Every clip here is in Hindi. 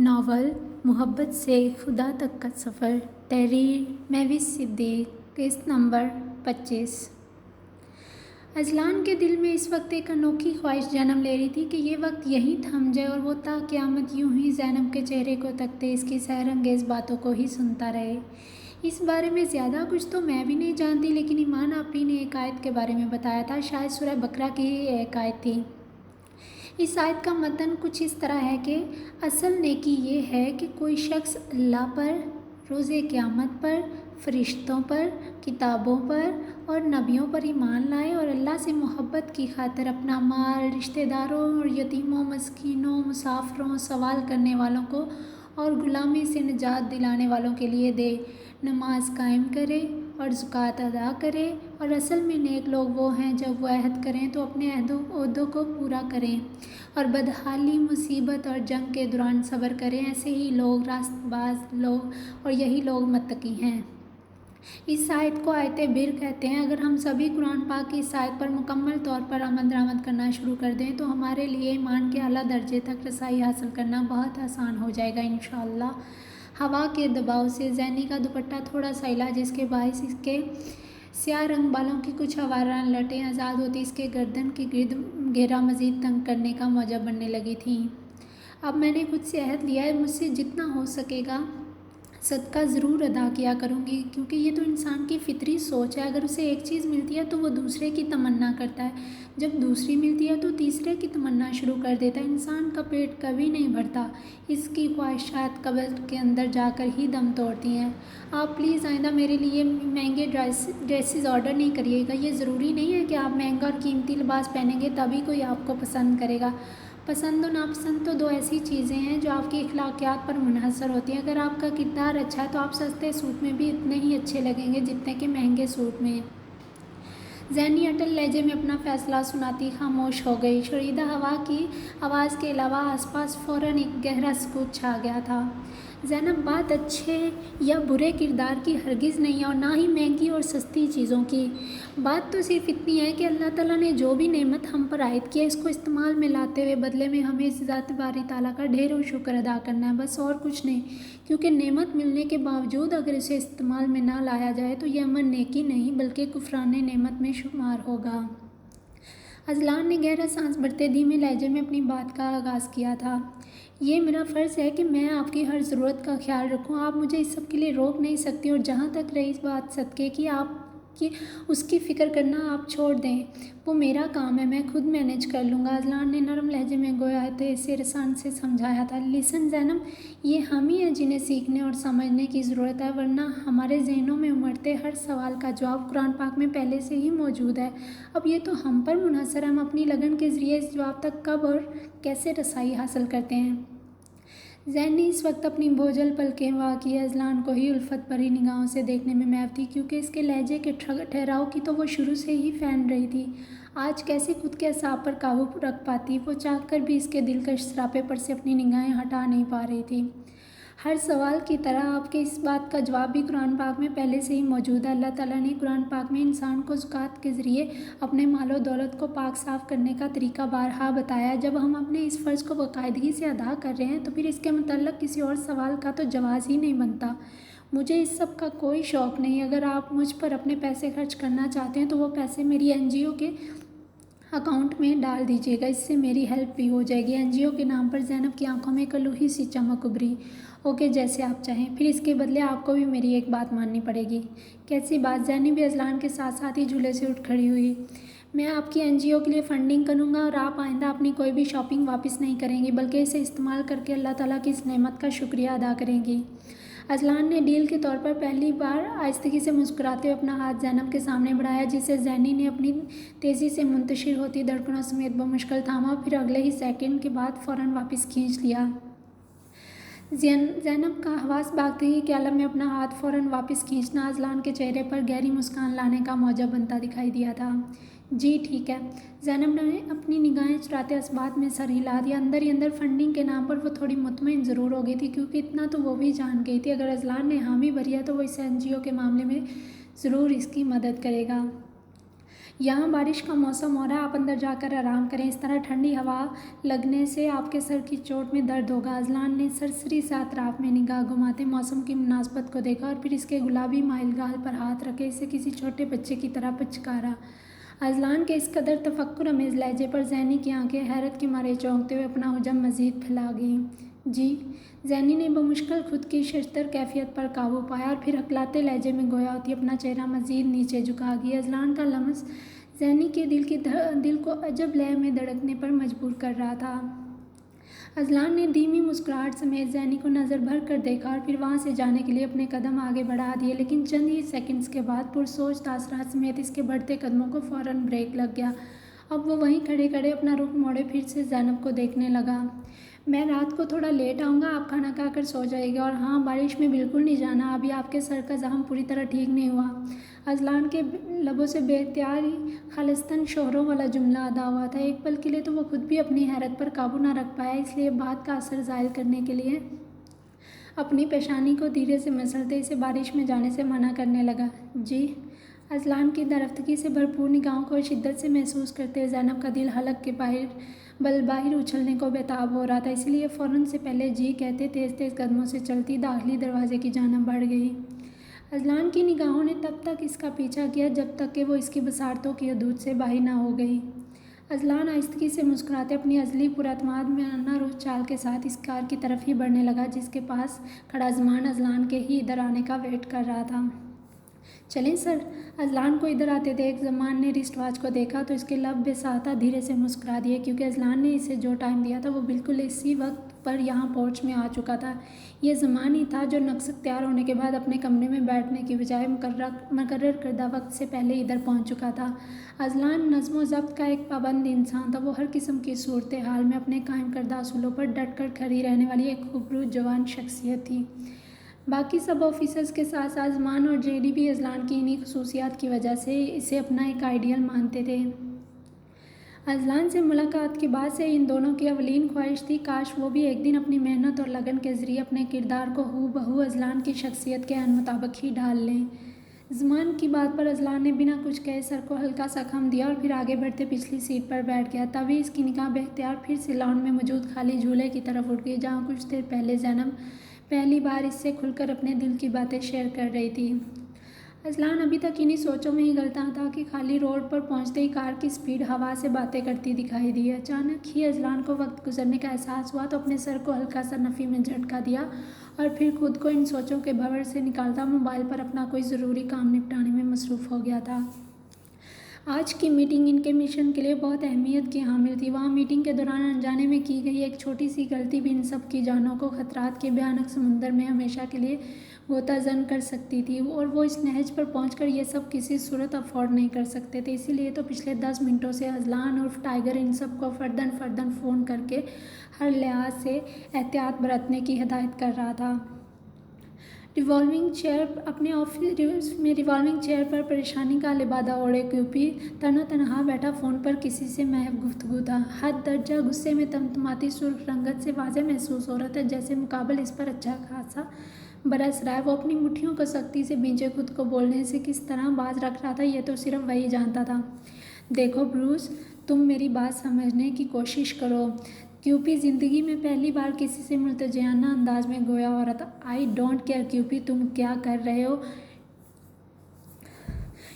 नावल मोहब्बत से खुदा तक का सफ़र, तहरीर महविश सिद्दीक, किस्त नंबर 25। अजलान के दिल में इस वक्त एक अनोखी ख्वाहिश जन्म ले रही थी कि ये वक्त यहीं थम जाए और वो ता क़यामत यूं ही ज़ैनब के चेहरे को तकते इसकी सहरंगेज़ बातों को ही सुनता रहे। इस बारे में ज़्यादा कुछ तो मैं भी नहीं जानती, लेकिन ईमान आपी ने एक आयत के बारे में बताया था, शायद सूरह बकरा की ही एक आयत थी। इस आयत का मतन कुछ इस तरह है कि असल नेकी ये है कि कोई शख्स अल्लाह पर, रोज़े क़यामत पर, फ़रिश्तों पर, किताबों पर और नबियों पर ईमान लाए और अल्लाह से मोहब्बत की खातिर अपना माल रिश्तेदारों और यतीमों, मस्कीनों, मुसाफिरों, सवाल करने वालों को और ग़ुलामी से निजात दिलाने वालों के लिए दे, नमाज कायम करे और ज़कात अदा करे। और असल में नेक लोग वो हैं जब वो अहद करें तो अपने अहदों को पूरा करें और बदहाली, मुसीबत और जंग के दौरान सब्र करें। ऐसे ही लोग रास्तबाज लोग और यही लोग मुत्तकी हैं। इस आयत को आयत बिर कहते हैं। अगर हम सभी कुरान पाक की इस आयत पर मुकम्मल तौर पर अमल दरामद करना शुरू कर दें तो हमारे लिए ईमान के आला दर्जे तक रसाई हासिल करना बहुत आसान हो जाएगा इंशाअल्लाह। हवा के दबाव से ज़ैनी का दुपट्टा थोड़ा सा हिला, जिसके बायस इसके स्याह रंग बालों की कुछ आवारा लटें आज़ाद होती इसके गर्दन के गिर्द घेरा मज़ीद तंग करने का मौजब बनने लगी थी। अब मैंने खुद से अहद लिया है, मुझसे जितना हो सकेगा सदका ज़रूर अदा किया करूँगी, क्योंकि ये तो इंसान की फितरी सोच है। अगर उसे एक चीज़ मिलती है तो वो दूसरे की तमन्ना करता है, जब दूसरी मिलती है तो तीसरे की तमन्ना शुरू कर देता है। इंसान का पेट कभी नहीं भरता, इसकी ख्वाहिशात कब्र के अंदर जाकर ही दम तोड़ती हैं। आप प्लीज़ आइंदा मेरे लिए महंगे ड्रेसेस ऑर्डर नहीं करिएगा। ये ज़रूरी नहीं है कि आप महंगा और कीमती लिबास पहनेंगे तभी कोई आपको पसंद करेगा। पसंद और नापसंद तो दो ऐसी चीज़ें हैं जो आपकी अखलाकियात पर मुनहसर होती हैं। अगर आपका किरदार अच्छा है तो आप सस्ते सूट में भी इतने ही अच्छे लगेंगे जितने कि महंगे सूट में। ज़ैनी अटल लहजे में अपना फ़ैसला सुनाती खामोश हो गई। शुरीदा हवा की आवाज़ के अलावा आसपास फ़ौरन एक गहरा सुकूत छा गया था। ज़ैनब, बात अच्छे या बुरे किरदार की हरगिज़ नहीं है और ना ही महंगी और सस्ती चीज़ों की। बात तो सिर्फ इतनी है कि अल्लाह ताला ने जो भी नेमत हम पर आयद किया इसको इस्तेमाल में लाते हुए बदले में हमें इस ज़ात बारी ताला का ढेरों शुक्र अदा करना है, बस और कुछ नहीं। क्योंकि नेमत मिलने के बावजूद अगर इसे इस्तेमाल में ना लाया जाए तो यह अमल नेकी नहीं बल्कि कुफरान नेमत में शुमार होगा। अजलान ने गहरा सांस भरते धीमे लहजे में अपनी बात का आगाज़ किया था। ये मेरा फ़र्ज़ है कि मैं आपकी हर ज़रूरत का ख्याल रखूं। आप मुझे इस सब के लिए रोक नहीं सकती और जहाँ तक रही इस बात सदके की आपकी उसकी फ़िक्र करना आप छोड़ दें, वो मेरा काम है, मैं खुद मैनेज कर लूँगा। अजलान ने नरम लहजे में गोया इसे रसान से समझाया था। लिसन ज़ैनब, ये हम ही हैं जिन्हें सीखने और समझने की ज़रूरत है, वरना हमारे जहनों में उमड़ते हर सवाल का जवाब कुरान पाक में पहले से ही मौजूद है। अब ये तो हम पर मुनहसर है, हम अपनी लगन के ज़रिए इस जवाब तक कब और कैसे रसाई हासिल करते हैं। ज़ैनी इस वक्त अपनी बोझल पलकें वाक़ई अजलान को ही उल्फत भरी निगाहों से देखने में महव थी, क्योंकि इसके लहजे के ठहराव की तो वो शुरू से ही फ़ैन रही थी। आज कैसे खुद के असाब पर काबू रख पाती, वो चाह कर भी इसके दिलकश सरापे पर से अपनी निगाहें हटा नहीं पा रही थी। हर सवाल की तरह आपके इस बात का जवाब भी कुरान पाक में पहले से ही मौजूद है। अल्लाह ताला ने कुरान पाक में इंसान को ज़कात के ज़रिए अपने मालो दौलत को पाक साफ़ करने का तरीका बारहा बताया। जब हम अपने इस फ़र्ज़ को बाकायदगी से अदा कर रहे हैं तो फिर इसके मतलब किसी और सवाल का तो जवाब ही नहीं बनता। मुझे इस सब का कोई शौक़ नहीं। अगर आप मुझ पर अपने पैसे खर्च करना चाहते हैं तो वो पैसे मेरी NGO के अकाउंट में डाल दीजिएगा, इससे मेरी हेल्प भी हो जाएगी। NGO के नाम पर ज़ैनब की आंखों में कलूही सी चमक उभरी। ओके, जैसे आप चाहें, फिर इसके बदले आपको भी मेरी एक बात माननी पड़ेगी। कैसी बात? ज़ैनी भी अजलान के साथ साथ ही झूले से उठ खड़ी हुई। मैं आपकी NGO के लिए फ़ंडिंग करूँगा और आप आइंदा अपनी कोई भी शॉपिंग वापस नहीं करेंगी, बल्कि इसे इस्तेमाल करके अल्लाह ताला की इस नेमत का शुक्रिया अदा करेंगी। अजलान ने डील के तौर पर पहली बार आहिस्तगी से मुस्कुराते हुए अपना हाथ ज़ैनब के सामने बढ़ाया, जिसे ज़ैनी ने अपनी तेज़ी से मुंतशिर होती धड़कनों समेत बमुश्किल थामा, फिर अगले ही सेकंड के बाद फ़ौरन वापस खींच लिया। ज़ैनब का हवास बागदगी के आलम में अपना हाथ फ़ौरन वापस खींचना अजलान के चेहरे पर गहरी मुस्कान लाने का मौजब बनता दिखाई दिया था। जी ठीक है। ज़ैनब ने अपनी निगाहें चुराते इस बात में सर हिला दिया। अंदर ही अंदर फंडिंग के नाम पर वो थोड़ी मुतमईन ज़रूर हो गई थी, क्योंकि इतना तो वो भी जान गई थी अगर अजलान ने हामी भरी है तो वो इस NGO के मामले में ज़रूर इसकी मदद करेगा। यहाँ बारिश का मौसम हो रहा है, आप अंदर जाकर आराम करें। इस तरह ठंडी हवा लगने से आपके सर की चोट में दर्द होगा। अजलान ने सरसरी सा अतराफ में निगाह घुमाते मौसम की मुनासबत को देखा और फिर इसके गुलाबी माइल गाल पर हाथ रखे इसे किसी छोटे बच्चे की तरह पुचकारा। अजलान के इस कदर तफक्कुर अमेज़ लहजे पर ज़ैनी की आंखें हैरत के मारे चौंकते हुए अपना हुजम मज़ीद फैला गईं। जी, ज़ैनी ने बमुश्किल खुद की शर्तर कैफियत पर काबू पाया और फिर हकलाते लहजे में गोया होती अपना चेहरा मज़ीद नीचे झुका गई। अजलान का लम्स ज़ैनी के दिल को अजब लय में धड़कने पर मजबूर कर रहा था। अजलान ने धीमी मुस्कुराहट समेत ज़ैनी को नज़र भर कर देखा और फिर वहाँ से जाने के लिए अपने कदम आगे बढ़ा दिए, लेकिन चंद ही सेकंड्स के बाद पुरसोच तासरात समेत इसके बढ़ते कदमों को फ़ौरन ब्रेक लग गया। अब वो वहीं खड़े खड़े अपना रुख मोड़े फिर से ज़ैनब को देखने लगा। मैं रात को थोड़ा लेट आऊँगा, आप खाना खाकर सो जाइएगा। और हाँ, बारिश में बिल्कुल नहीं जाना, अभी आपके सर का ज़ख्म पूरी तरह ठीक नहीं हुआ। अजलान के लबों से बेख्तियार ही खालिस्तान शोहरों वाला जुमला अदा हुआ था। एक पल के लिए तो वो खुद भी अपनी हैरत पर काबू ना रख पाया, इसलिए बात का असर ज़ाहिर करने के लिए अपनी पेशानी को धीरे से मसलते इसे बारिश में जाने से मना करने लगा। जी। अजलान की दरफ्तगी से भरपूर निगाहों को शिद्दत से महसूस करते ज़ैनब का दिल हलक के बाहिर उछलने को बेताब हो रहा था, इसलिए फ़ौरन से पहले जी कहते तेज़ तेज़ कदमों से चलती दाखिली दरवाजे की जानिब बढ़ गई। अजलान की निगाहों ने तब तक इसका पीछा किया जब तक कि वो इसकी बसारतों की हदूद से बाहर ना हो गई। अजलान आहिस्तगी से मुस्कुराते अपनी अज़ली पुरअतमाद में रुख चाल के साथ इस कार की तरफ ही बढ़ने लगा जिसके पास खड़ा ज़मान अजलान के ही इधर आने का वेट कर रहा था। चलें सर। अजलान को इधर आते देख ज़मान ने रिस्ट वॉच को देखा तो इसके लब बेसाहता धीरे से मुस्कुरा दिए, क्योंकि अजलान ने इसे जो टाइम दिया था वो बिल्कुल इसी वक्त पर यहाँ पोर्च में आ चुका था। ये ज़मान ही था जो नक्श तैयार होने के बाद अपने कमरे में बैठने की बजाय मुकर्रर करदा वक्त से पहले इधर पहुँच चुका था। अजलान नज़्म व ज़ब्त का एक पाबंद इंसान था। वो हर किस्म की सूरत हाल में अपने कायम करदा असूलों पर डट कर खड़ी रहने वाली एक खूबसूरत जवान शख्सियत थी। बाकी सब ऑफिसर्स के साथ साथ ज़मान और जेडी भी अजलान की इन्हीं खसूसियात की वजह से इसे अपना एक आइडियल मानते थे। अजलान से मुलाकात के बाद से इन दोनों की अवलीन ख्वाहिश थी काश वो भी एक दिन अपनी मेहनत और लगन के ज़रिए अपने किरदार को हूबहू अजलान की शख्सियत के मुताबिक ही ढाल लें। ज़मान की बात पर अजलान ने बिना कुछ कहे सर को हल्का सा खम दिया और फिर आगे बढ़ते पिछली सीट पर बैठ गया। तभी इसकी निगाह बेख्तियार फिर से लॉन में मौजूद खाली झूले की तरफ उठ गई, जहाँ कुछ देर पहले ज़ैनब पहली बार इससे खुलकर अपने दिल की बातें शेयर कर रही थी। अजलान अभी तक इन्हीं सोचों में ही गलता था कि खाली रोड पर पहुंचते ही कार की स्पीड हवा से बातें करती दिखाई दी। अचानक ही अजलान को वक्त गुजरने का एहसास हुआ तो अपने सर को हल्का सा नफ़ी में झटका दिया और फिर खुद को इन सोचों के भंवर से निकालता मोबाइल पर अपना कोई ज़रूरी काम निपटाने में मसरूफ़ हो गया था। आज की मीटिंग इनके मिशन के लिए बहुत अहमियत की हामिल थी। वहाँ मीटिंग के दौरान अनजाने में की गई एक छोटी सी गलती भी इन सब की जानों को खतरात के भयानक समुंदर में हमेशा के लिए गोताजन कर सकती थी, और वो इस नहज पर पहुंचकर ये सब किसी सूरत अफोर्ड नहीं कर सकते थे। इसीलिए तो पिछले 10 मिनटों से अजलान उर्फ टाइगर इन सब को फर्दन फ़ोन करके हर लिहाज से एहतियात बरतने की हिदायत कर रहा था। अपने ऑफिस में रिवॉल्विंग चेयर पर परेशानी का लिबादा ओढ़े क्यूपी तनहा बैठा फ़ोन पर किसी से महव गुफ्तगू था। हद दर्जा गुस्से में तमतमाती सुर्ख रंगत से वाज़ेह महसूस हो रहा था जैसे मुकाबल इस पर अच्छा खासा बरस रहा है। वो अपनी मुट्ठियों को सख्ती से भींचे खुद को बोलने से किस तरह बाज रख रहा था, ये तो सिर्फ वही जानता था। देखो ब्रूस, तुम मेरी बात समझने की कोशिश करो। क्यूपी ज़िंदगी में पहली बार किसी से मुल्तजियाना अंदाज में गोया हो रहा था। आई डोंट केयर क्यूपी, तुम क्या कर रहे हो।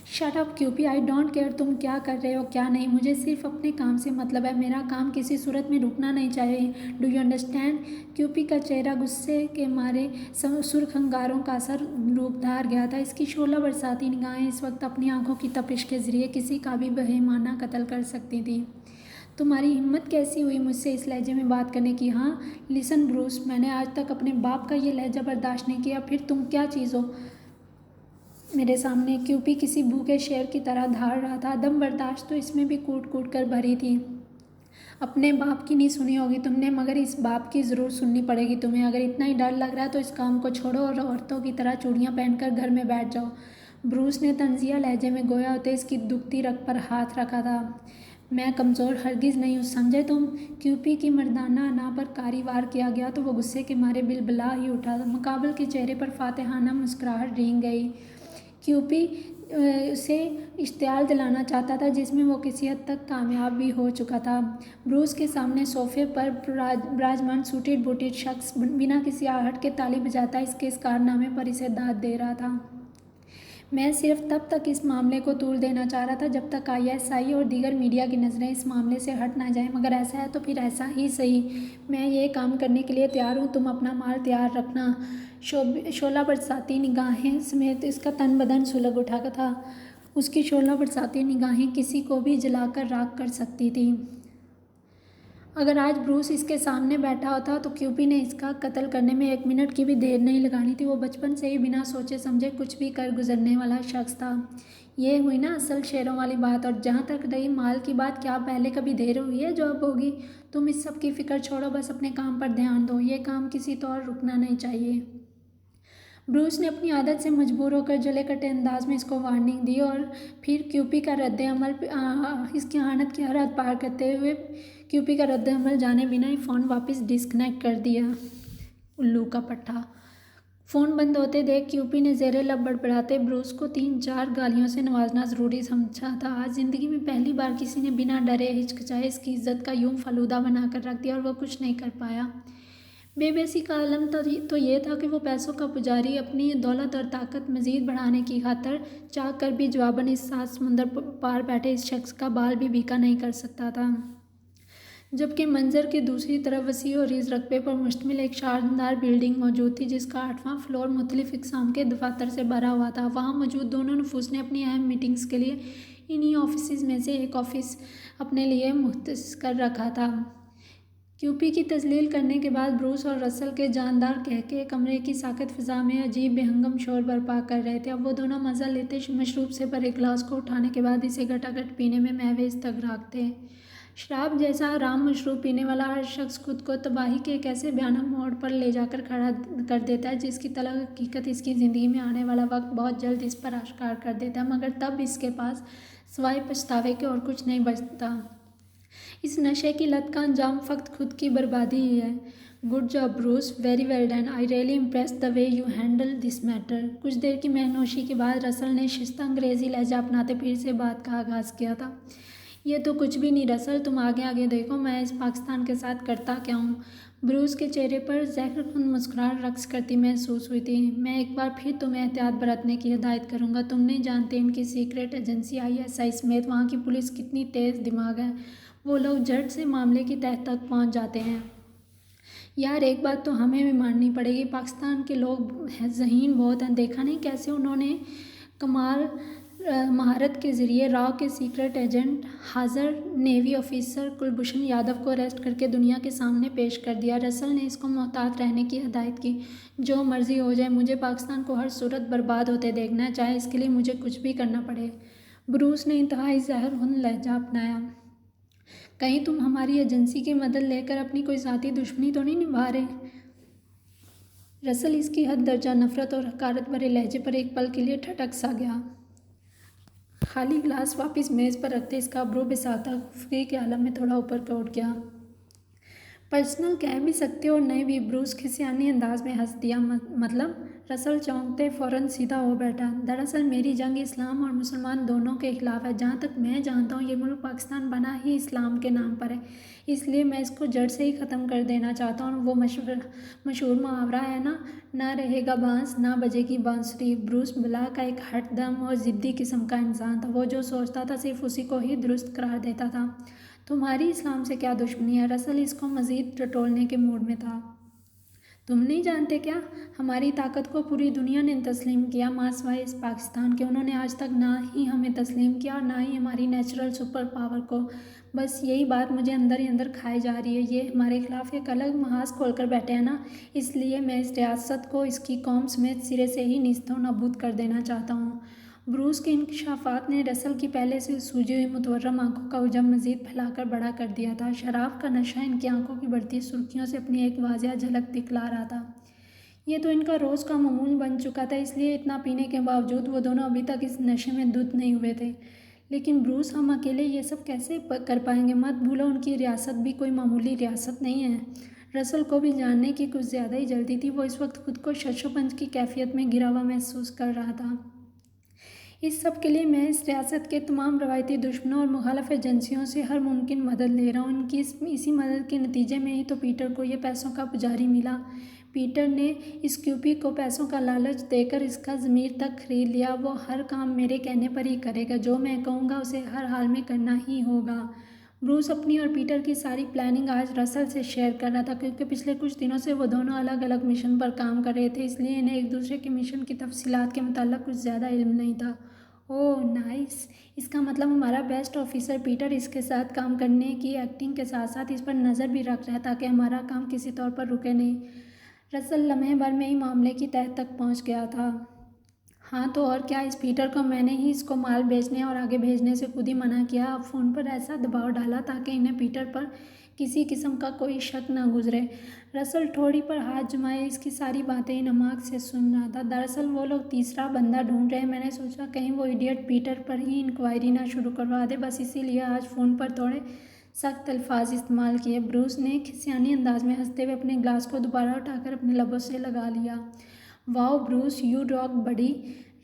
शट अप क्यूपी, आई डोंट केयर तुम क्या कर रहे हो क्या नहीं। मुझे सिर्फ अपने काम से मतलब है। मेरा काम किसी सूरत में रुकना नहीं चाहिए। Do you understand. क्यूपी का चेहरा गुस्से के मारे सुर्ख अंगारों का असर रूप धार गया था। इसकी शोला बरसाती निगाहें इस वक्त अपनी आंखों की तपिश के जरिए किसी का भी बेईमाना कत्ल कर सकती थी। तुम्हारी हिम्मत कैसी हुई मुझसे इस लहजे में बात करने की। हाँ लिसन ब्रूस, मैंने आज तक अपने बाप का ये लहजा बर्दाश्त नहीं किया, फिर तुम क्या चीज़ हो मेरे सामने। क्यूपी किसी भूखे शेर की तरह धार रहा था। दम बर्दाश्त तो इसमें भी कूट कूट कर भरी थी। अपने बाप की नहीं सुनी होगी तुमने, मगर इस बाप की ज़रूर सुननी पड़ेगी तुम्हें। अगर इतना ही डर लग रहा है तो इस काम को छोड़ो और औरतों की तरह चूड़ियाँ पहनकर घर में बैठ जाओ। ब्रूस ने तंजिया लहजे में गोया होते इसकी दुखती रग पर हाथ रखा था। मैं कमज़ोर हरगिज़ नहीं हूँ, समझे तुम। क्यूपी की मर्दाना अना पर कारी वार किया गया तो वो गुस्से के मारे बिलबिला ही उठा। मुकाबल के चेहरे पर फातिहाना मुस्कुराहट रेंग गई। क्यूपी उसे इश्तिहार दिलाना चाहता था जिसमें वो किसी हद तक कामयाब भी हो चुका था। ब्रूस के सामने सोफे पर विराजमान सूटेड बूटेड शख्स बिना किसी आहट के ताली बजाता इसके इस कारनामे पर इसे दाद दे रहा था। मैं सिर्फ तब तक इस मामले को तूल देना चाह रहा था जब तक आईएसआई और दीगर मीडिया की नज़रें इस मामले से हट ना जाएं, मगर ऐसा है तो फिर ऐसा ही सही। मैं ये काम करने के लिए तैयार हूँ, तुम अपना माल तैयार रखना। शोला बरसाती निगाहें समेत इसका तन बदन सुलग उठा था। उसकी शोला बरसाती निगाहें किसी को भी जलाकर राख कर सकती थी। अगर आज ब्रूस इसके सामने बैठा होता तो क्यूपी ने इसका कत्ल करने में 1 मिनट की भी देर नहीं लगानी थी। वो बचपन से ही बिना सोचे समझे कुछ भी कर गुजरने वाला शख्स था। ये हुई ना असल शेरों वाली बात। और जहाँ तक रही माल की बात, क्या पहले कभी देर हुई है जो अब होगी? तुम इस सब की फिक्र छोड़ो, बस अपने काम पर ध्यान दो। ये काम किसी तो और रुकना नहीं चाहिए। ब्रूस ने अपनी आदत से मजबूर होकर जले कटे अंदाज में इसको वार्निंग दी और फिर क्यूपी का रद्द-ए-अमल इसकी आनत की हद पार करते हुए क्यूपी का रद्द-ए-अमल जाने बिना ही फ़ोन वापस डिस्कनेक्ट कर दिया। उल्लू का पट्टा। फ़ोन बंद होते देख क्यूपी ने ज़ेरे लब बड़बड़ाते ब्रूस को 3-4 गालियों से नवाजना ज़रूरी समझा था। आज ज़िंदगी में पहली बार किसी ने बिना डरे हिचकिचाए इसकी इज्जत का यूं फालूदा बनाकर रख दिया और वह कुछ नहीं कर पाया। बेबसी का आलम तो ये था कि वो पैसों का पुजारी अपनी दौलत और ताकत मज़ीद बढ़ाने की खातर चाह कर भी जवाबन इस 7 समुंदर पार बैठे इस शख्स का बाल भी बीका नहीं कर सकता था। जबकि मंजर के दूसरी तरफ वसी और इस रकबे पर मुश्तमिल एक शानदार बिल्डिंग मौजूद थी जिसका 8वां फ्लोर मुख्तलिफ इक़साम के दफातर से भरा हुआ था। वहाँ मौजूद दोनों नफूस ने अपनी अहम मीटिंग्स के लिए इन्हीं ऑफिस में से एक ऑफिस अपने लिए मुख्तस कर रखा था। क्यूपी की तजलील करने के बाद ब्रूस और रसल के जानदार कहके कमरे की साकत फ़िज़ा में अजीब बेहंगम शोर बर्पा कर रहे थे। अब वो दोनों मज़ा लेते मशरूब से भरे गिलास को उठाने के बाद इसे घटाघट पीने में महवेज तक राखते। शराब जैसा आराम मशरूब पीने वाला हर शख्स खुद को तबाही के एक ऐसे भयानक मोड़ पर ले जाकर खड़ा कर देता है जिसकी तलब हकीकत इसकी ज़िंदगी में आने वाला वक्त बहुत जल्द इस पर आश्कार कर देता है, मगर तब इसके पास सिवाय पछतावे के और कुछ नहीं बचता। इस नशे की लत का अंजाम फ़कत खुद की बर्बादी ही है। Good job Bruce, very well done, I really impressed the way you handle this matter. कुछ देर की मेहनोशी के बाद रसल ने शिस्ता अंग्रेज़ी लहजा अपनाते फिर से बात का आगाज़ किया था। ये तो कुछ भी नहीं रसल, तुम आगे आगे देखो, मैं इस पाकिस्तान के साथ करता क्या हूँ। ब्रूस के चेहरे पर ज़हरखुंद मुस्कुराहट रक्स करती महसूस हुई थी। मैं एक बार फिर तुम्हें एहतियात बरतने की हिदायत करूँगा। तुम नहीं जानते इनकी सीक्रेट एजेंसी ISI समेत वहाँ की पुलिस कितनी तेज़ दिमाग है। वो लोग झट से मामले की तह तक पहुँच जाते हैं। यार एक बात तो हमें भी माननी पड़ेगी, पाकिस्तान के लोग ज़हीन बहुत हैं। देखा नहीं कैसे उन्होंने कमाल महारत के ज़रिए राव के सीक्रेट एजेंट हाज़र नेवी ऑफिसर कुलभूषण यादव को अरेस्ट करके दुनिया के सामने पेश कर दिया। रसल ने इसको मोहतात रहने की हिदायत की। जो मर्ज़ी हो जाए, मुझे पाकिस्तान को हर सूरत बर्बाद होते देखना है, चाहे इसके लिए मुझे कुछ भी करना पड़े। ब्रूस ने इंतहाई ज़हरखुंद लहजा अपनाया। कहीं तुम हमारी एजेंसी की मदद लेकर अपनी कोई ज़ाती दुश्मनी तो नहीं निभा रहे? रसल इसकी हद दर्जा नफ़रत और हकारत भरे लहजे पर एक पल के लिए ठटक सा गया। खाली गिलास वापस मेज़ पर रखते इसका अब्रू बिसाता गुफ्तगू के आलम में थोड़ा ऊपर को उठ गया। पर्सनल कह भी सकते और नहीं भी। ब्रूस खिसियानी अंदाज में हंस दिया। मतलब? रसल चौंकते फ़ौरन सीधा हो बैठा। दरअसल मेरी जंग इस्लाम और मुसलमान दोनों के ख़िलाफ़ है। जहाँ तक मैं जानता हूँ ये मुल्क पाकिस्तान बना ही इस्लाम के नाम पर है, इसलिए मैं इसको जड़ से ही ख़त्म कर देना चाहता हूँ। वो मशहूर मुहावरा है ना रहेगा बांस ना बजेगी बांसुरी। ब्रूस बला का एक हठदम और ज़िद्दी किस्म का इंसान था। वो जो सोचता था सिर्फ उसी को ही दुरुस्त करार देता था। तुम्हारी इस्लाम से क्या दुश्मनी है? रसल इसको मज़ीद टटोलने के मूड में था। तुम नहीं जानते क्या? हमारी ताकत को पूरी दुनिया ने तस्लीम किया, माँ सिवाय इस पाकिस्तान के। उन्होंने आज तक ना ही हमें तस्लीम किया और ना ही हमारी नेचुरल सुपर पावर को। बस यही बात मुझे अंदर ही अंदर खाई जा रही है। ये हमारे खिलाफ एक अलग महाज खोल कर बैठे हैं ना, इसलिए मैं इस रियासत को इसकी कौम समेत सिरे से ही नीस्तो नाबूद कर देना चाहता हूँ। ब्रूस के इंकशाफात ने रसल की पहले से सूजी हुई मुतवर्रम आंखों का उजम मज़ीद फैलाकर बड़ा कर दिया था। शराब का नशा इनकी आंखों की बढ़ती सुर्खियों से अपनी एक वाज़िया झलक दिखला रहा था। ये तो इनका रोज़ का मामूल बन चुका था, इसलिए इतना पीने के बावजूद वो दोनों अभी तक इस नशे में धुत नहीं हुए थे। लेकिन ब्रूस, हम अकेले ये सब कैसे कर पाएंगे? मत भूलो उनकी रियासत भी कोई मामूली रियासत नहीं है। रसल को भी जानने की कुछ ज़्यादा ही जल्दी थी। वो इस वक्त खुद को शशोपंज की कैफियत में घिरा हुआ महसूस कर रहा था। इस सब के लिए मैं इस रियासत के तमाम रवायती दुश्मनों और मुखालिफ एजेंसियों से हर मुमकिन मदद ले रहा हूँ। इनकी इसी मदद के नतीजे में ही तो पीटर को ये पैसों का पुजारी मिला। पीटर ने स्कूपी को पैसों का लालच देकर इसका ज़मीर तक खरीद लिया। वो हर काम मेरे कहने पर ही करेगा, जो मैं कहूँगा उसे हर हाल में करना ही होगा। ब्रूस अपनी और पीटर की सारी प्लानिंग आज रसल से शेयर कर रहा था, क्योंकि पिछले कुछ दिनों से वो दोनों अलग अलग मिशन पर काम कर रहे थे, इसलिए इन्हें एक दूसरे के मिशन की तफसीलात के मुताल्लिक़ कुछ ज़्यादा इल्म नहीं था। ओह नाइस, इसका मतलब हमारा बेस्ट ऑफिसर पीटर इसके साथ काम करने की एक्टिंग के साथ साथ इस पर नज़र भी रख रहा है, ताकि हमारा काम किसी तौर पर रुके नहीं। रसल लम्हे भर में ही मामले की तह तक पहुंच गया था। हाँ तो और क्या, इस पीटर को मैंने ही इसको माल बेचने और आगे भेजने से खुद ही मना किया। अब फ़ोन पर ऐसा दबाव डाला ताकि इन्हें पीटर पर किसी किस्म का कोई शक न गुजरे। रसल ठोड़ी पर हाथ जमाए इसकी सारी बातें नमाक से सुन रहा था। दरअसल वो लोग तीसरा बंदा ढूंढ रहे हैं। मैंने सोचा कहीं वो इडियट पीटर पर ही इंक्वायरी ना शुरू करवा दे, बस इसीलिए आज फ़ोन पर थोड़े सख्त अल्फाज इस्तेमाल किए। ब्रूस ने खिसियानी अंदाज में हंसते हुए अपने ग्लास को दोबारा उठाकर अपने लबों से लगा लिया। Wow Bruce, you rock buddy.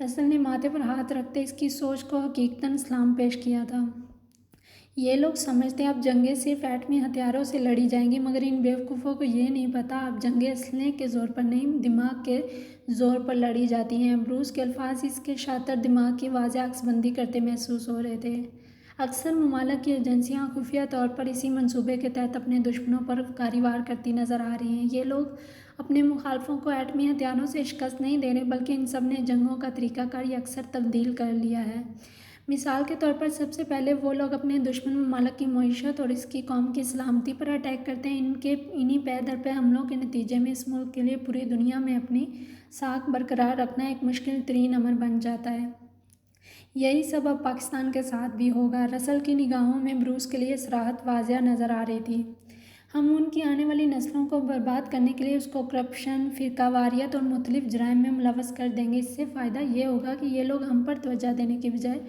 Russell ने माथे पर हाथ रखते इसकी सोच को हकीकतन सलाम पेश किया था। ये लोग समझते हैं अब जंगें सिर्फ एटमी हथियारों से लड़ी जाएंगी, मगर इन बेवकूफ़ों को ये नहीं पता अब जंगें असले के ज़ोर पर नहीं, दिमाग के ज़ोर पर लड़ी जाती हैं। ब्रूस के अल्फाज इसके शातिर दिमाग की वाज़ेह अक्सबंदी करते महसूस हो रहे थे। अक्सर ममालिक की एजेंसियाँ खुफिया तौर पर इसी मंसूबे के तहत अपने दुश्मनों पर कारवार करती नज़र आ रही हैं। ये लोग अपने मुखालफों को एटमी हथियारों से शिकस्त नहीं दे रहे, बल्कि इन सब ने जंगों का तरीक़ाकार अक्सर तब्दील कर लिया है। मिसाल के तौर पर सबसे पहले वो लोग अपने दुश्मन ममालिक की मईशत और इसकी कौम की सलामती पर अटैक करते हैं। इन्हीं पै दर पे हमलों के नतीजे में इस मुल्क के लिए पूरी दुनिया में अपनी साख बरकरार रखना एक मुश्किल तरीन अमर बन जाता है। यही सब अब पाकिस्तान के साथ भी होगा। रसल की निगाहों में ब्रूस के लिए सराहत वाज़िया नज़र आ रही थी। हम उनकी आने वाली नस्लों को बर्बाद करने के लिए उसको करप्शन, फ़िरकावारियत और मुख्तलिफ जराइम में मुलव्वस कर देंगे। इससे फ़ायदा ये होगा कि ये लोग हम पर तवज्जो देने के बजाय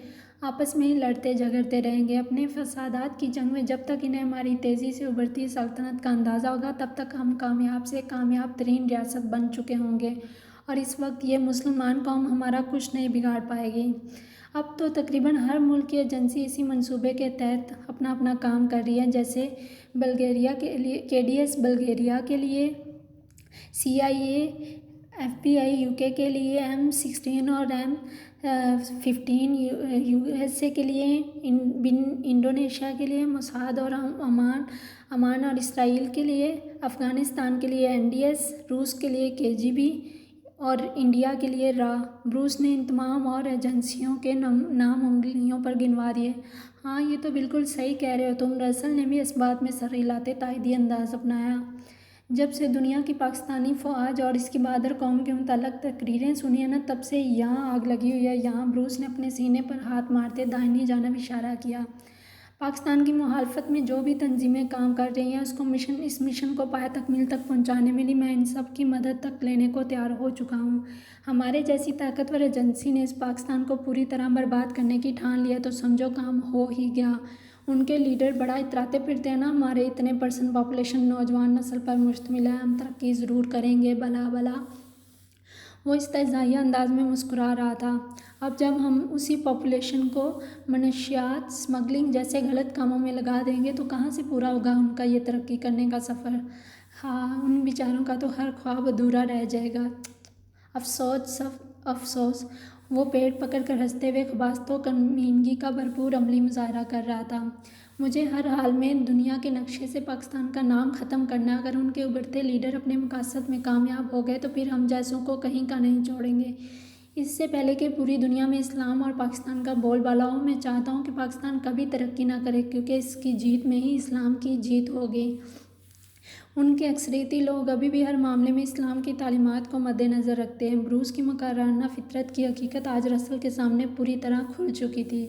आपस में ही लड़ते झगड़ते रहेंगे। अपने फसादात की जंग में जब तक इन्हें हमारी तेज़ी से उभरती सल्तनत का अंदाज़ा होगा, तब तक हम कामयाब से कामयाब तरीन रियासत बन चुके होंगे, और इस वक्त ये मुसलमान कौम हमारा कुछ नहीं बिगाड़ पाएगी। अब तो तकरीबन हर मुल्क की एजेंसी इसी मंसूबे के तहत अपना अपना काम कर रही है। जैसे बल्गेरिया के लिए KDS बल्गेरिया के लिए, CIA FBI UK के लिए, M16 और M15 USA के लिए, इंडोनेशिया के लिए मोसाद और अमान और इसराइल के लिए, अफ़गानिस्तान के लिए NDS, रूस के लिए KGB और इंडिया के लिए रा। ब्रूस ने इन तमाम और एजेंसियों के नाम उंगलियों पर गिनवा दिए। हाँ ये तो बिल्कुल सही कह रहे हो तुम। रसल ने भी इस बात में सर हिलाते तायदी अंदाज अपनाया। जब से दुनिया की पाकिस्तानी फ़ौज और इसकी बहादुर कौम के मुताल्लिक़ तकरीरें सुनी है ना, तब से यहाँ आग लगी हुई है। यहाँ ब्रूस ने अपने सीने पर हाथ मारते दाहिनी जानिब इशारा किया। पाकिस्तान की मुखालफत में जो भी तंजीमें काम कर रही हैं, उसको इस मिशन को पाया तकमील तक पहुंचाने में मैं इन सब की मदद तक लेने को तैयार हो चुका हूं। हमारे जैसी ताकतवर एजेंसी ने इस पाकिस्तान को पूरी तरह बर्बाद करने की ठान लिया तो समझो काम हो ही गया। उनके लीडर बड़ा इतराते फिरते हैं ना, हमारे इतने % पॉपुलेशन नौजवान नस्ल पर मुश्तमिल है, हम तरक्की ज़रूर करेंगे भला भला। वो इस्तेज़ाइया अंदाज में मुस्कुरा रहा था। अब जब हम उसी पॉपुलेशन को मनशियात, स्मगलिंग जैसे गलत कामों में लगा देंगे तो कहाँ से पूरा होगा उनका ये तरक्की करने का सफ़र। हाँ, उन बेचारों का तो हर ख्वाब अधूरा रह जाएगा। अफसोस सब अफसोस। वो पेट पकड़ कर हंसते हुए खबास्तों कमीनगी का भरपूर अमली मुजाहरा कर रहा था। मुझे हर हाल में दुनिया के नक्शे से पाकिस्तान का नाम ख़त्म करना। अगर उनके उभरते लीडर अपने मकसद में कामयाब हो गए तो फिर हम जैसों को कहीं का नहीं छोड़ेंगे। इससे पहले कि पूरी दुनिया में इस्लाम और पाकिस्तान का बोलबाला हो, मैं चाहता हूँ कि पाकिस्तान कभी तरक्की ना करे, क्योंकि इसकी जीत में ही इस्लाम की जीत होगी। उनके अक्सरियती लोग अभी भी हर मामले में इस्लाम की तालीमात को मद्देनज़र रखते हैं। ब्रूस की मकाराना फितरत की हकीकत आज रसल के सामने पूरी तरह खुल चुकी थी,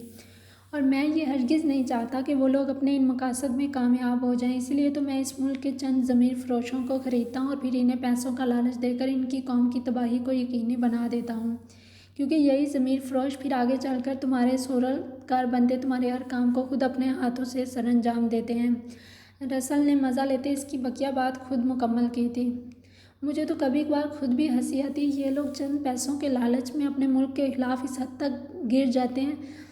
और मैं ये हरगिज़ नहीं चाहता कि वो लोग अपने इन मकासद में कामयाब हो जाएं। इसलिए तो मैं इस मुल्क के चंद ज़मीर फ़रोशों को ख़रीदता हूँ और फिर इन्हें पैसों का लालच देकर इनकी कौम की तबाही को यकीनी बना देता हूँ, क्योंकि यही ज़मीर फ़रोश फिर आगे चलकर तुम्हारे सोरकार बनते तुम्हारे हर काम को खुद अपने हाथों से सरअंजाम देते हैं। रसल ने मज़ा लेते इसकी बकिया बात खुद मुकम्मल की थी। मुझे तो कभी कभार खुद भी हंसी आती है। ये लोग चंद पैसों के लालच में अपने मुल्क के खिलाफ इस हद तक गिर जाते हैं।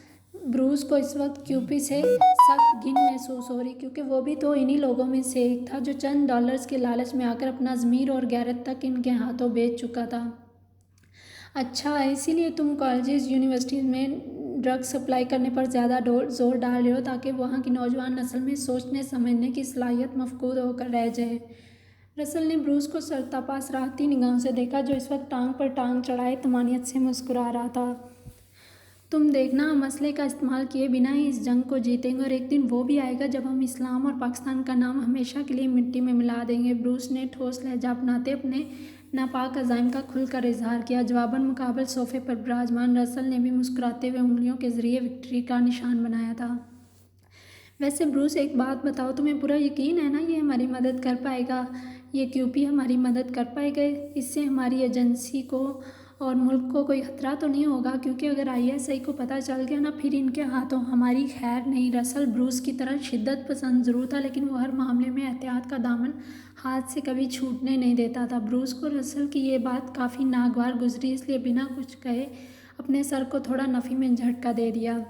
ब्रूस को इस वक्त क्यूपी से सख्त घिन महसूस हो रही, क्योंकि वो भी तो इन्हीं लोगों में से एक था जो चंद डॉलर्स के लालच में आकर अपना ज़मीर और गैरत तक इनके हाथों बेच चुका था। अच्छा, इसीलिए तुम कॉलेजेस यूनिवर्सिटीज़ में ड्रग सप्लाई करने पर ज़्यादा जोर डाल रहे हो, ताकि वहाँ की नौजवान नस्ल में सोचने समझने की सलाहियत मफकूद होकर रह जाए। रसल ने ब्रूस को सरतापास राहती निगाहों से देखा, जो इस वक्त टांग पर टांग चढ़ाए तमानियत से मुस्कुरा रहा था। तुम देखना, हम मसले का इस्तेमाल किए बिना ही इस जंग को जीतेंगे, और एक दिन वो भी आएगा जब हम इस्लाम और पाकिस्तान का नाम हमेशा के लिए मिट्टी में मिला देंगे। ब्रूस ने ठोस लहजा अपनाते अपने नापाक अज़ाइम का खुलकर इजहार किया। जवाबन मुकाबल सोफे पर विराजमान रसल ने भी मुस्कुराते हुए उंगलियों के जरिए विक्ट्री का निशान बनाया था। वैसे ब्रूस, एक बात बताओ, तुम्हें पूरा यकीन है ना ये हमारी मदद कर पाएगा? ये क्यूपी हमारी मदद कर पाएगा? इससे हमारी एजेंसी को और मुल्क को कोई ख़तरा तो नहीं होगा? क्योंकि अगर ISI को पता चल गया ना, फिर इनके हाथों हमारी खैर नहीं। रसल ब्रूस की तरह शिद्दत पसंद ज़रूर था, लेकिन वो हर मामले में एहतियात का दामन हाथ से कभी छूटने नहीं देता था। ब्रूस को रसल की ये बात काफ़ी नागवार गुजरी, इसलिए बिना कुछ कहे अपने सर को थोड़ा नफ़ी में झटका दे दिया।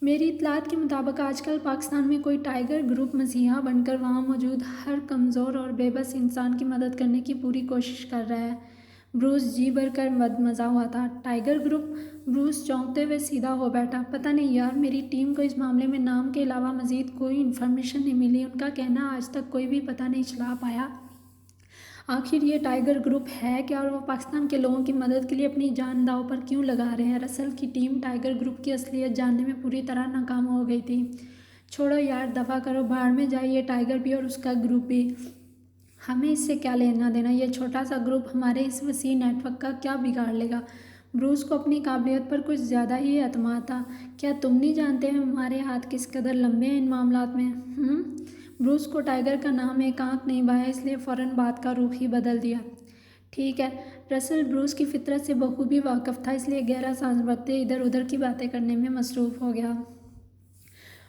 मेरी इत्तलात के मुताबिक आजकल पाकिस्तान में कोई टाइगर ग्रुप मसीहा बनकर वहाँ मौजूद हर कमज़ोर और बेबस इंसान की मदद करने की पूरी कोशिश कर रहा है। ब्रूस जी भरकर मदमज़ा हुआ था। Tiger group? ब्रूस चौंकते हुए सीधा हो बैठा। पता नहीं यार, मेरी टीम को इस मामले में नाम के अलावा मज़ीद कोई इन्फॉर्मेशन नहीं मिली। उनका कहना आज तक कोई भी पता नहीं चला पाया आखिर ये टाइगर ग्रुप है क्या, और वो पाकिस्तान के लोगों की मदद के लिए अपनी जान दांव पर क्यों लगा रहे हैं। रसल की टीम टाइगर ग्रुप की असलियत जानने में पूरी तरह नाकाम हो गई थी। छोड़ो यार, दफ़ा करो, भाड़ में जाइए टाइगर भी और उसका ग्रुप भी। हमें इससे क्या लेना देना? ये छोटा सा ग्रुप हमारे इस वसी नेटवर्क का क्या बिगाड़ लेगा? ब्रूस को अपनी काबिलियत पर कुछ ज़्यादा ही एतमाद था। क्या तुम नहीं जानते हमारे हाथ किस कदर लंबे हैं इन मामलात में? ब्रूस को टाइगर का नाम एक आंख नहीं भाया, इसलिए फ़ौरन बात का रुख ही बदल दिया। ठीक है। रसल ब्रूस की फितरत से बखूबी वाकिफ़ था, इसलिए गहरा सांस भरते इधर उधर की बातें करने में मसरूफ़ हो गया।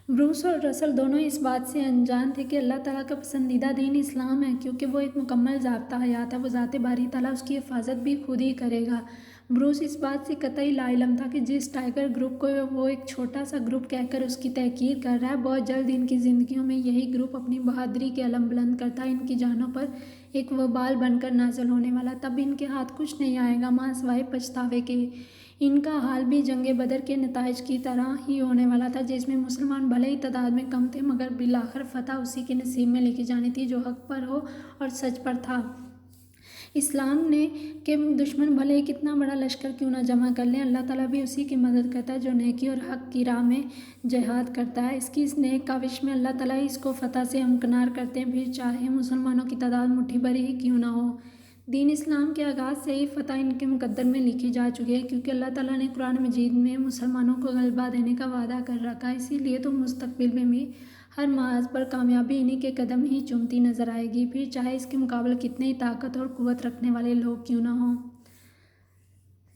ब्रूस और रसल दोनों इस बात से अनजान थे कि अल्लाह ताला का पसंदीदा दीन इस्लाम है, क्योंकि वो एक मुकम्मल ज़ाब्ता हयात है। वो ज़ाते बारी ताला उसकी हिफाजत भी खुद ही करेगा। ब्रूस इस बात से कतई लाइलम था कि जिस टाइगर ग्रुप को वो एक छोटा सा ग्रुप कहकर उसकी तहकीर कर रहा है, बहुत जल्द इनकी ज़िंदगियों में यही ग्रुप अपनी बहादुरी के अलम बुलंद करता है, इनकी जानों पर एक वबाल बनकर नाज़िल होने वाला। तब इनके हाथ कुछ नहीं आएगा मां सिवाय पछतावे के। इनका हाल भी जंग बदर के नताइज की तरह ही होने वाला था, जिसमें मुसलमान भले ही तादाद में कम थे, मगर बिलाखिर फतह उसी के नसीब में लिखी जानी थी जो हक पर हो और सच पर था। इस्लाम ने के दुश्मन भले ही कितना बड़ा लश्कर क्यों ना जमा कर लें, अल्लाह ताला भी उसी की मदद करता है जो नेकी और हक की राह में जिहाद करता है। इसकी इस नेक काविश में अल्लाह ताला ही इसको फतह से हमकिनार करते हैं, फिर चाहे मुसलमानों की तादाद मुट्ठी भर ही क्यों ना हो। दीन इस्लाम के आगाज़ से ही फ़तह इनके मुकद्दर में लिखी जा चुकी है, क्योंकि अल्लाह ताला ने कुरान मजीद में मुसलमानों को गलबा देने का वादा कर रखा है। इसीलिए तो मुस्तकबिल में भी हर माज पर कामयाबी इन्हीं के कदम ही चूमती नज़र आएगी, फिर चाहे इसके मुकाबले कितने ही ताकत और क़ुव्वत रखने वाले लोग क्यों ना हों।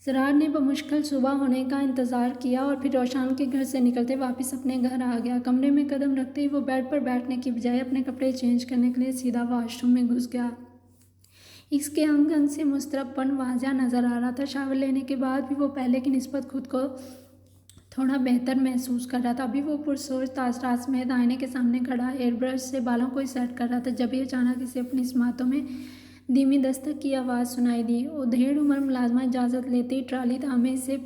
ज़रार ने बमुश्किल सुबह होने का इंतज़ार किया और फिर रोशान के घर से निकलते वापस अपने घर आ गया। कमरे में कदम रखते ही वो बेड पर बैठने की बजाय अपने कपड़े चेंज करने के लिए सीधा वॉशरूम में घुस गया। इसके अंग अंग से मुस्तरबपन वाज़िह नज़र आ रहा था। शावर लेने के बाद भी वो पहले की निस्बत खुद को थोड़ा बेहतर महसूस कर रहा था। अभी वो पुरसोच तासरात समेत आईने के सामने खड़ा एयर ब्रश से बालों को सेट कर रहा था, जब ही अचानक इसे अपनी स्मातों में धीमी दस्तक की आवाज़ सुनाई दी। उधेड़ उम्र मुलाजमा इजाज़त लेते ही ट्राली थामे से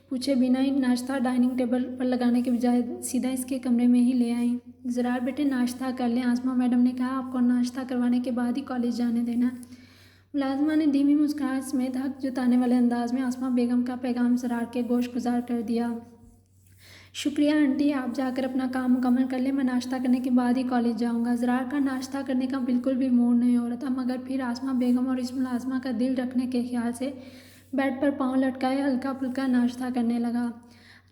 पूछे बिना ही नाश्ता डाइनिंग टेबल पर लगाने के बजाय सीधा इसके कमरे में ही ले आई। ज़रार बेटे, नाश्ता कर लें, आसमा मैडम ने कहा। आपको नाश्ता करवाने के बाद ही कॉलेज जाने देना। मुलाजमा ने धीमी मुस्कुराहट समेत हक जताने वाले अंदाज में आसमा बेगम का पैगाम ज़रार के गोश गुजार कर दिया। शुक्रिया आंटी, आप जाकर अपना काम मुकम्मल कर लें, मैं नाश्ता करने के बाद ही कॉलेज जाऊंगा। ज़रार का नाश्ता करने का बिल्कुल भी मूड नहीं हो रहा था, मगर फिर आसमा बेगम और इस मुलाजमा का दिल रखने के ख्याल से बेड पर पाँव लटकाए हल्का फुल्का नाश्ता करने लगा।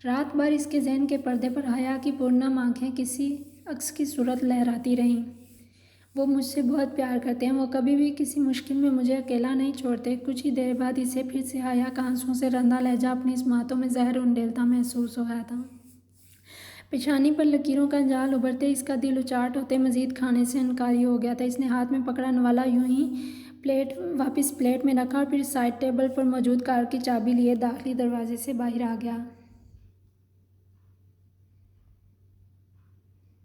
रात भर इसके जहन के पर्दे पर हया की पूर्णम आँखें किसी अक्स की सूरत लहराती रहीं। वो मुझसे बहुत प्यार करते हैं, वो कभी भी किसी मुश्किल में मुझे अकेला नहीं छोड़ते। कुछ ही देर बाद इसे फिर से हया का आंसुओं से रंधा लहजा अपनी स्मातों में जहर उंडेलता महसूस हो रहा था। पेशानी पर लकीरों का जाल उभरते इसका दिल उचाट होते मजीद खाने से इनकारी हो गया था। इसने हाथ में पकड़ा नवाला यूं ही वापस प्लेट में रखा और फिर साइड टेबल पर मौजूद कार की चाबी लिए दाखिली दरवाजे से बाहर आ गया।